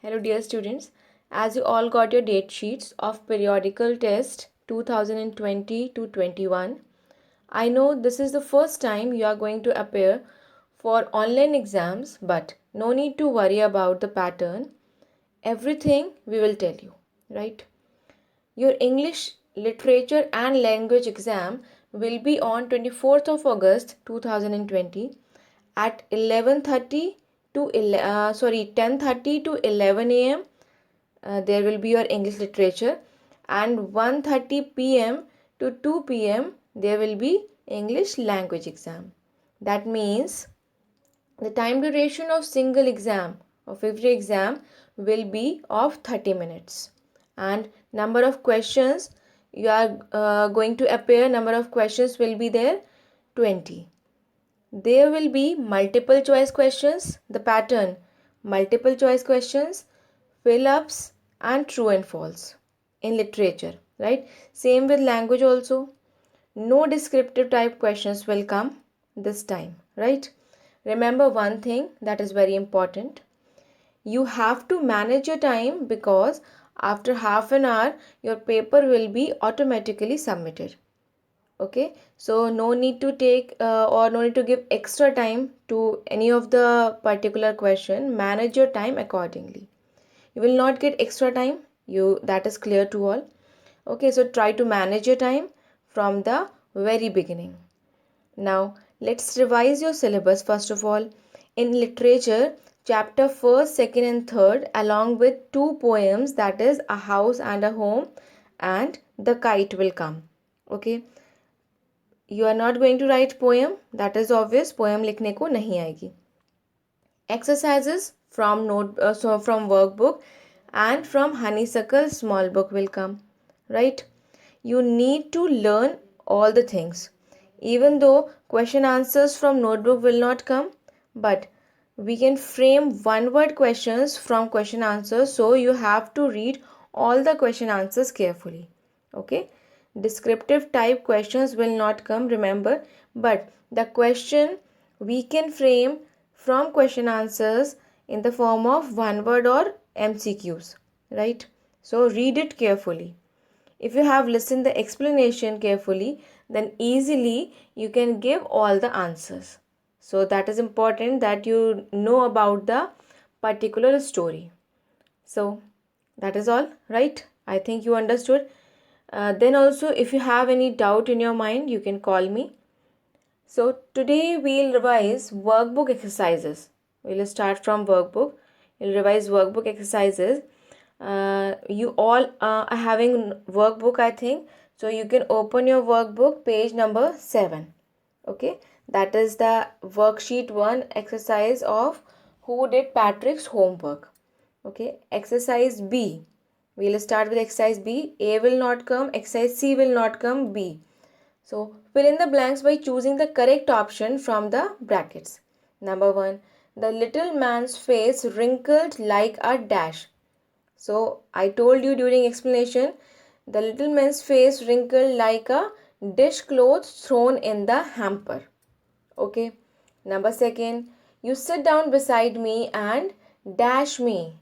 Hello dear students, as you all got your date sheets of periodical test 2020 to 21, I know this is the first time you are going to appear for online exams, but no need to worry about the pattern. Everything we will tell you, right? Your English literature and language exam will be on 24th of August 2020 at 11:30 to 10:30 to 11 a.m. There will be your English literature, and 1:30 p.m. to 2 p.m. there will be English language exam. That means the time duration of single exam of every exam will be of 30 minutes, and number of questions you are going to appear, number of questions will be there 20. There will be multiple choice questions, the pattern multiple choice questions, fill ups, and true and false in literature, right? Same with language also. No descriptive type questions will come this time, right? Remember one thing that is very important. You have to manage your time because after half an hour, your paper will be automatically submitted. Okay, so no need to take or no need to give extra time to any of the particular question. Manage your time accordingly. You will not get extra time, that is clear to all. Okay, so try to manage your time from the very beginning. Now let's revise your syllabus. First of all, in literature, chapter 1st, 2nd and 3rd along with two poems, that is A House and a Home and The Kite will come. Okay, you are not going to write poem, that is obvious. Poem लिखने को नहीं आएगी. Exercises from from workbook and from honeysuckle small book will come, right? You need to learn all the things. Even though question answers from notebook will not come, but we can frame one word questions from question answers, so you have to read all the question answers carefully. Okay, descriptive type questions will not come, remember, but the question we can frame from question answers in the form of one word or MCQs, right? So read it carefully. If you have listened the explanation carefully, then easily you can give all the answers. So that is important that you know about the particular story. So that is all, right? I think you understood. Then also, if you have any doubt in your mind, you can call me. So today we'll revise workbook exercises. We'll start from workbook. We'll revise workbook exercises. You all are having workbook, I think. So you can open your workbook, page number 7. Okay, that is the worksheet 1 exercise of Who Did Patrick's Homework. Okay, exercise B. We'll start with exercise B. A will not come, exercise C will not come, B. So fill in the blanks by choosing the correct option from the brackets. Number 1. The little man's face wrinkled like a dash. So I told you during explanation, the little man's face wrinkled like a dishcloth thrown in the hamper. Okay. Number 2. You sit down beside me and dash me.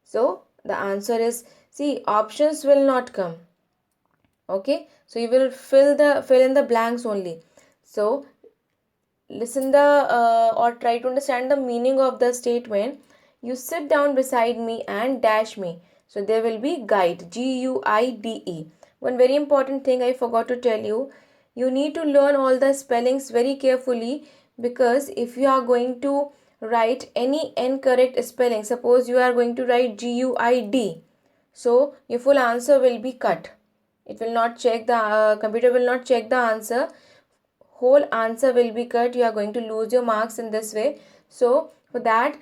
So the answer is C. Options will not come. Okay, so you will fill in the blanks only. So listen the or try to understand the meaning of the statement. You sit down beside me and dash me. So there will be guide, Guide. One very important thing I forgot to tell you, you need to learn all the spellings very carefully, because if you are going to write any incorrect spelling, suppose you are going to write Guid, so your full answer will be cut. It will not check, the computer will not check the answer. Whole answer will be cut. You are going to lose your marks in this way. So for that,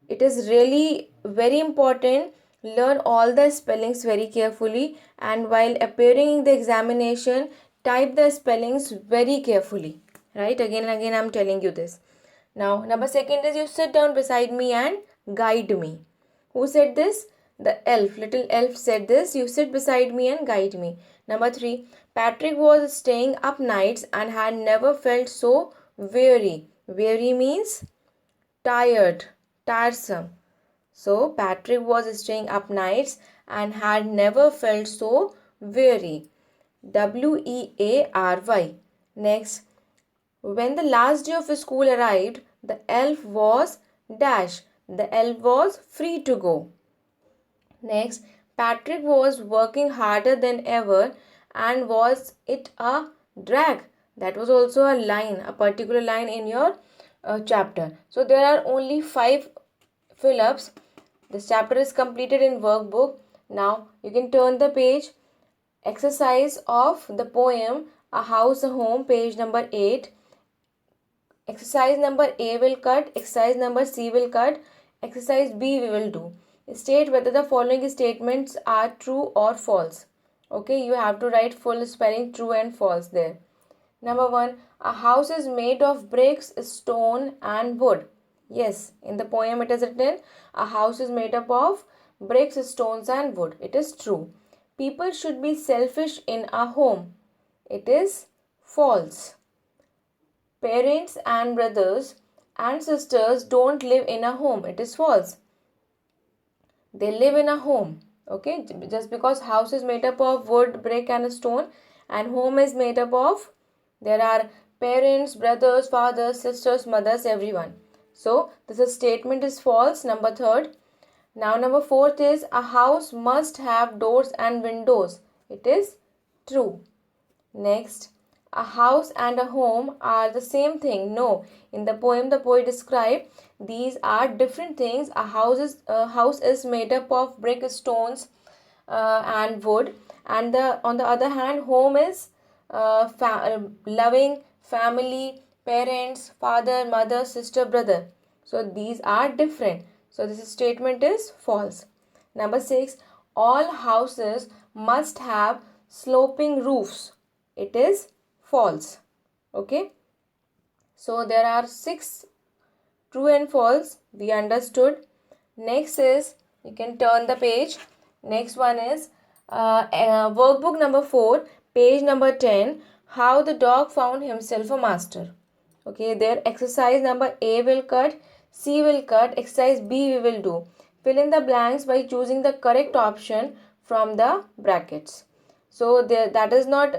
it is really very important, learn all the spellings very carefully, and while appearing in the examination, type the spellings very carefully, right? Again and again I'm telling you this. Now number 2 is you sit down beside me and guide me. Who said this? The elf, little elf said this. You sit beside me and guide me. Number 3. Patrick was staying up nights and had never felt so weary. Weary means tired, tiresome. So Patrick was staying up nights and had never felt so weary. Weary. Next, when the last day of school arrived, the elf was dash. The elf was free to go. Next, Patrick was working harder than ever, and was it a drag? That was also a line, a particular line in your chapter. So there are only 5 fill-ups. This chapter is completed in workbook. Now you can turn the page. Exercise of the poem A House, a Home, page number 8. Exercise number A will cut, exercise number C will cut, exercise B we will do. State whether the following statements are true or false. Okay, you have to write full spelling true and false there. Number 1, a house is made of bricks, stone and wood. Yes, in the poem it is written, a house is made up of bricks, stones and wood. It is true. People should be selfish in a home. It is false. Parents and brothers and sisters don't live in a home. It is false. They live in a home. Okay, just because house is made up of wood, brick and stone, and home is made up of, there are parents, brothers, fathers, sisters, mothers, everyone. So this statement is false. Number 3. Now number 4 is a house must have doors and windows. It is true. Next, a house and a home are the same thing. No, in the poem the poet described these are different things. A house is made up of brick, stones and wood, and on the other hand home is loving family, parents, father, mother, sister, brother. So these are different. So this statement is false. Number 6, all houses must have sloping roofs. It is false. Okay. So there are 6 true and false. We understood. Next is, you can turn the page. Next one is workbook number 4, page number 10. How the dog found himself a master. Okay, there exercise number A will cut, C will cut, exercise B we will do. Fill in the blanks by choosing the correct option from the brackets. So that is not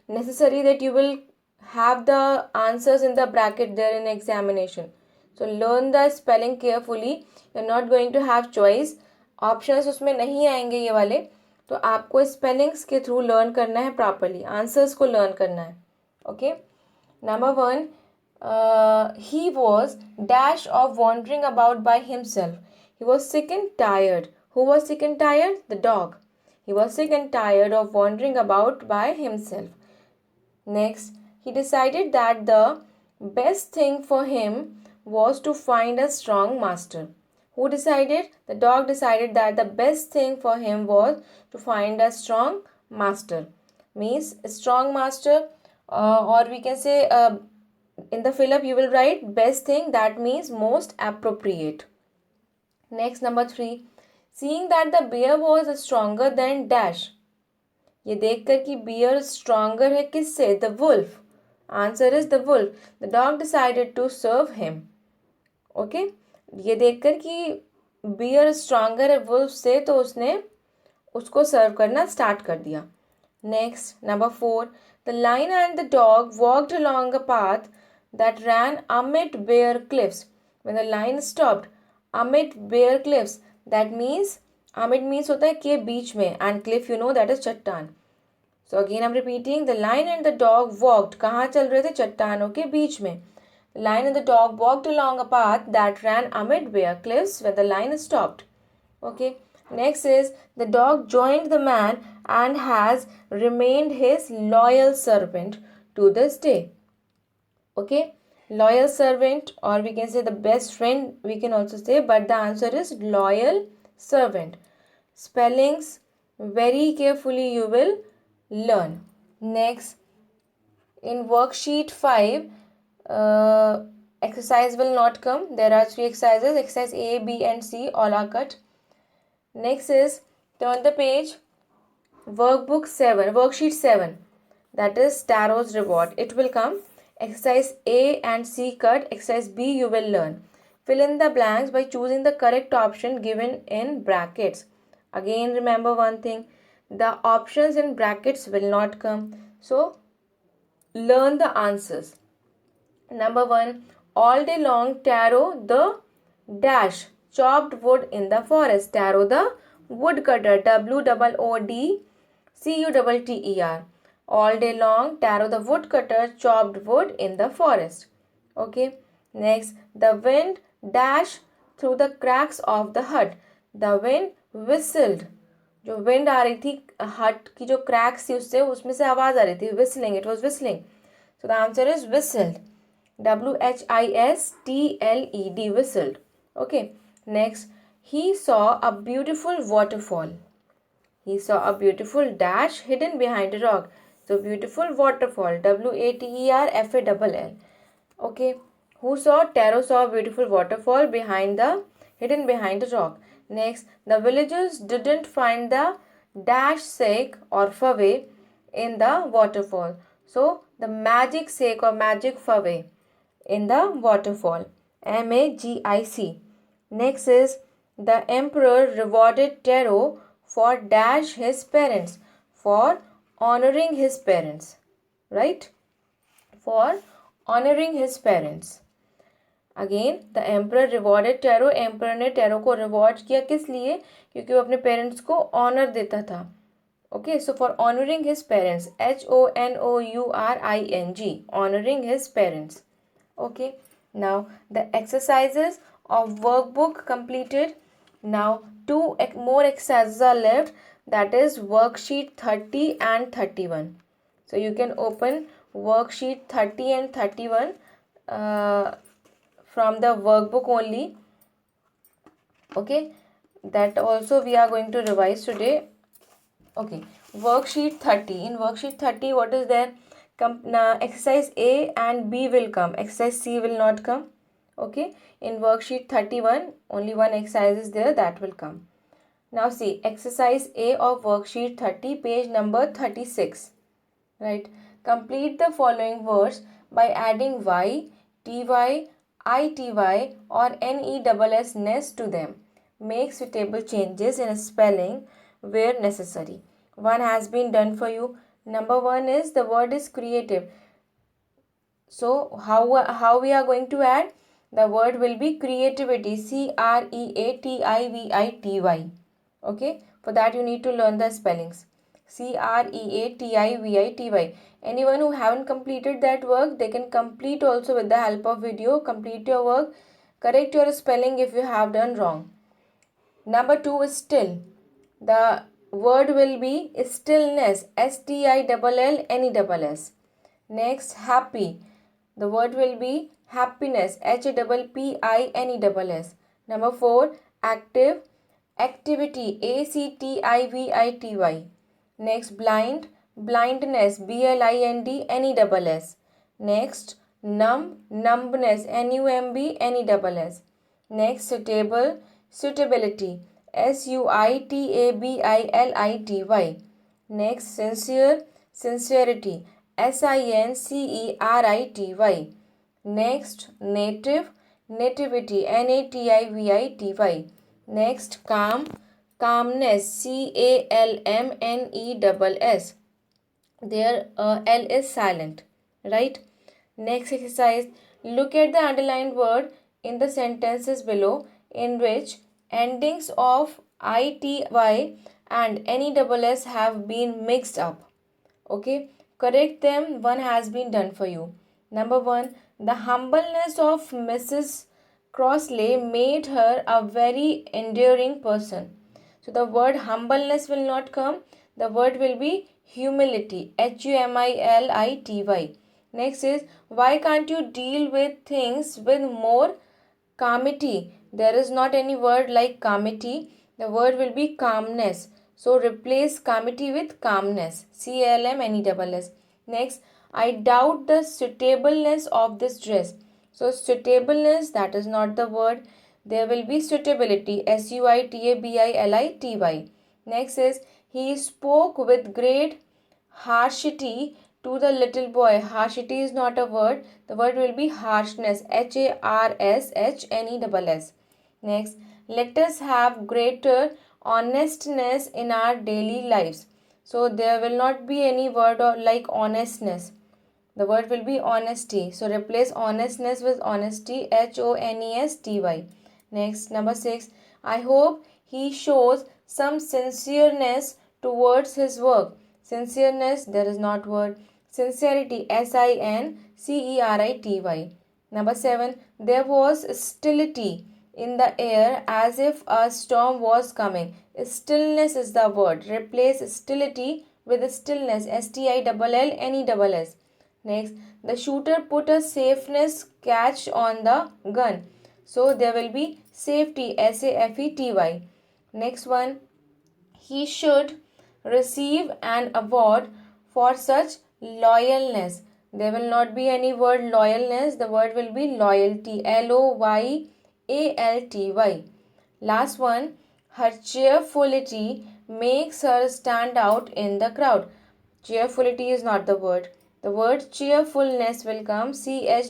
necessary that you will have the answers in the bracket there in examination. So learn the spelling carefully. You are not going to have choice. Options उसमें नहीं आएंगे ये वाले. तो आपको spellings के through learn करना है प्रॉपरली, आंसर्स को लर्न करना है. Okay. Number 1, he was dash of wandering about by himself. He was sick and tired. Who was sick and tired? The dog. He was sick and tired of wandering about by himself. Next, he decided that the best thing for him was to find a strong master. Who decided? The dog decided that the best thing for him was to find a strong master. Means a strong master, or we can say in the fill up you will write best thing, that means most appropriate. Next, number 3, seeing that the bear was stronger than dash. ये देखकर कि bear stronger है किससे? The wolf. Answer is the wolf. The dog decided to serve him. Okay? ये देखकर कि bear stronger है wolf से, तो उसने उसको सर्व करना स्टार्ट कर दिया. Next, number 4, the lion and the dog walked along a path that ran amid bare cliffs. When the lion stopped amid bare cliffs, that means amid means होता है के बीच में, and cliff you know that is चट्टान. So again I'm repeating, the lion and the dog walked. कहाँ चल रहे थे? चट्टानों के बीच में. The lion and the dog walked along a path that ran amid bare cliffs when the lion stopped. Okay. Next is, the dog joined the man and has remained his loyal servant to this day. Okay, loyal servant, or we can say the best friend, we can also say, but the answer is loyal servant. Spellings very carefully you will learn. Next, in worksheet 5, exercise will not come. There are 3 exercises. Exercise A, B and C all are cut. Next is, turn the page, worksheet 7, that is Tarot's reward. It will come. Exercise A and C cut, exercise B you will learn. Fill in the blanks by choosing the correct option given in brackets. Again, remember one thing, the options in brackets will not come. So, learn the answers. Number 1, all day long taro the dash chopped wood in the forest. Taro the woodcutter. WOODCUTTER. All day long taro the woodcutter chopped wood in the forest. Okay. Next, the wind dashed through the cracks of the hut. The wind whistled. जो wind आ रही थी हट की जो cracks थी उससे उसमें से आवाज आ रही थी. whistling, it was whistling. So the answer is whistled. WHISTLED, whistled. Okay. Next, he saw a beautiful waterfall. He saw a beautiful dash hidden behind a rock. So beautiful waterfall. WATERFALL. Okay. Who saw? Taro saw a beautiful waterfall hidden behind a rock. Next, the villagers didn't find the dash sake or faway in the waterfall. So the magic sake or magic faway in the waterfall. MAGIC. Next is the emperor rewarded Taro for dash his parents, for honoring his parents, right? For honoring his parents. Again the emperor rewarded tarot. Emperor ने tarot को reward किया किस लिए? क्योंकि वो अपने parents को honour देता था. Okay, so for honouring his parents, HONOURING, honouring his parents. Okay, now the exercises of workbook completed. Now 2 more exercises are left, that is worksheet 30 and 31. So you can open worksheet 30 and 31 from the workbook only. Okay, that also we are going to revise today. Okay, worksheet 30. In worksheet 30, what is there? Exercise A and B will come, exercise C will not come. Okay, in worksheet 31 only one exercise is there, that will come. Now see, exercise A of worksheet 30, page number 36. Right, complete the following words by adding y, ty, ity or ness to them. Make suitable changes in spelling where necessary. One has been done for you. Number 1 is the word is creative. So how we are going to add? The word will be creativity, CREATIVITY. Okay, for that you need to learn the spellings. CREATIVITY. Anyone who haven't completed that work, they can complete also with the help of video. Complete your work, correct your spelling if you have done wrong. Number 2 is still. The word will be stillness, STILLNESS. Next, happy. The word will be happiness, HAPPINESS. Number 4, active, activity, ACTIVITY. Next, blind, blindness, BLINDNESS. Next, numb, numbness, NUMBNESS. Next, suitable, suitability, SUITABILITY. Next, sincere, sincerity, SINCERITY. Next, native, nativity, NATIVITY. Next, calm, calmness, CALMNESS. There L is silent, right? Next exercise, look at the underlined word in the sentences below in which endings of ITY and NESS have been mixed up. Okay, correct them. One has been done for you. Number 1, the humbleness of Mrs. Crossley made her a very enduring person. So the word humbleness will not come. The word will be humility, HUMILITY. Next is, why can't you deal with things with more calmity? There is not any word like calmity. The word will be calmness. So replace calmity with calmness, CALMNESS. Next, I doubt the suitableness of this dress. So suitableness, that is not the word. There will be suitability, SUITABILITY. Next is, he spoke with great harshness to the little boy. Harshity is not a word. The word will be harshness. HARSHNESS. Next, let us have greater honestness in our daily lives. So there will not be any word or like honestness. The word will be honesty. So replace honestness with honesty. HONESTY. Next, number 6. I hope he shows some sincereness towards his work. Sincereness, there is not word. Sincerity, SINCERITY. Number 7. There was stillity in the air as if a storm was coming. Stillness is the word. Replace stillity with stillness. STILLNESS. Next, the shooter put a safeness catch on the gun. So there will be safety, SAFETY. Next one, he should receive an award for such loyalness. There will not be any word loyalness. The word will be loyalty, LOYALTY. Last one, her cheerfulty makes her stand out in the crowd. Cheerfulty is not the word. The word cheerfulness will come, CHEERFULNESS.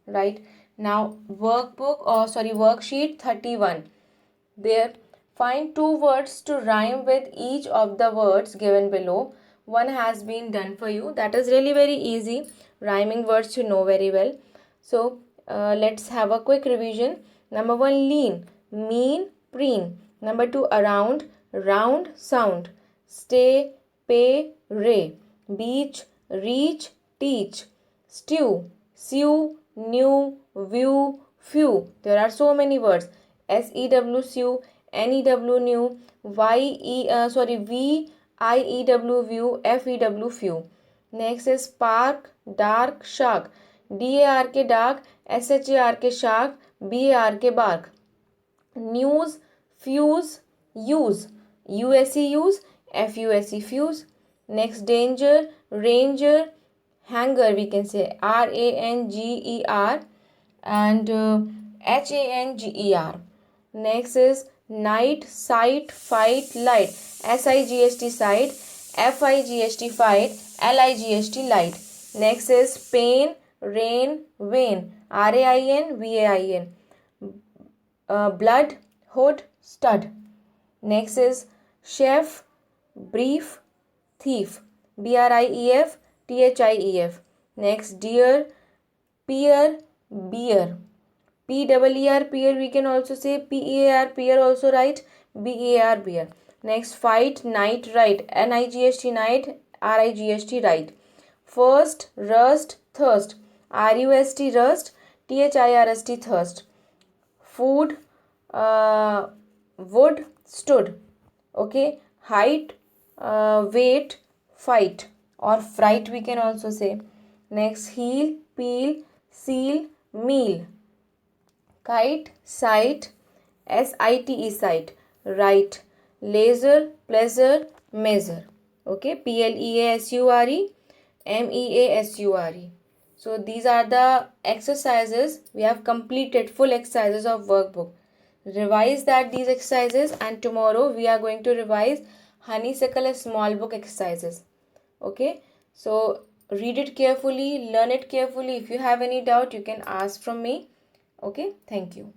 Right? Now worksheet 31. There, find two words to rhyme with each of the words given below. One has been done for you. That is really very easy. Rhyming words you know very well. So let's have a quick revision. Number 1, lean, mean, preen. Number 2, around, round, sound. Stay, pay, ray. Beach, reach, teach. Stew, sew, new, view, few. There are so many words. SEW, sew, NEW, new, VIEW, view, FEW, few. Next is park, dark, shark. DARK, dark, SHARK, shark, BARK, bark. News, fuse, use. USE, use, FUSE, fuse. Next, danger, ranger, hanger, we can say RANGER and HANGER. Next is night, sight, fight, light. SIGST, sight, FIGST, fight, LIGST, light. Next is pain, rain, vein, RAIN, VAIN. Blood, hood, stud. Next is chef, brief, thief, BRIEF, THIEF. Next, deer, peer, beer. PEER, peer, we can also say PEAR, peer also right, BAR, beer. Next, fight, night, right, NIGST, night, RIGST, right. First, rust, thirst, RUST, rust, THIRST, thirst. Food, wood, stood. Okay, height, weight, fight or fright, we can also say. Next, heel, peel, seal, meal. Kite, sight, SITE, sight, right. Laser, pleasure, measure. Okay, PLEASURE, MEASURE. So these are the exercises we have completed, full exercises of workbook. Revise these exercises, and tomorrow we are going to revise honeysuckle small book exercises. Okay, so read it carefully, learn it carefully. If you have any doubt, you can ask from me. Okay, thank you.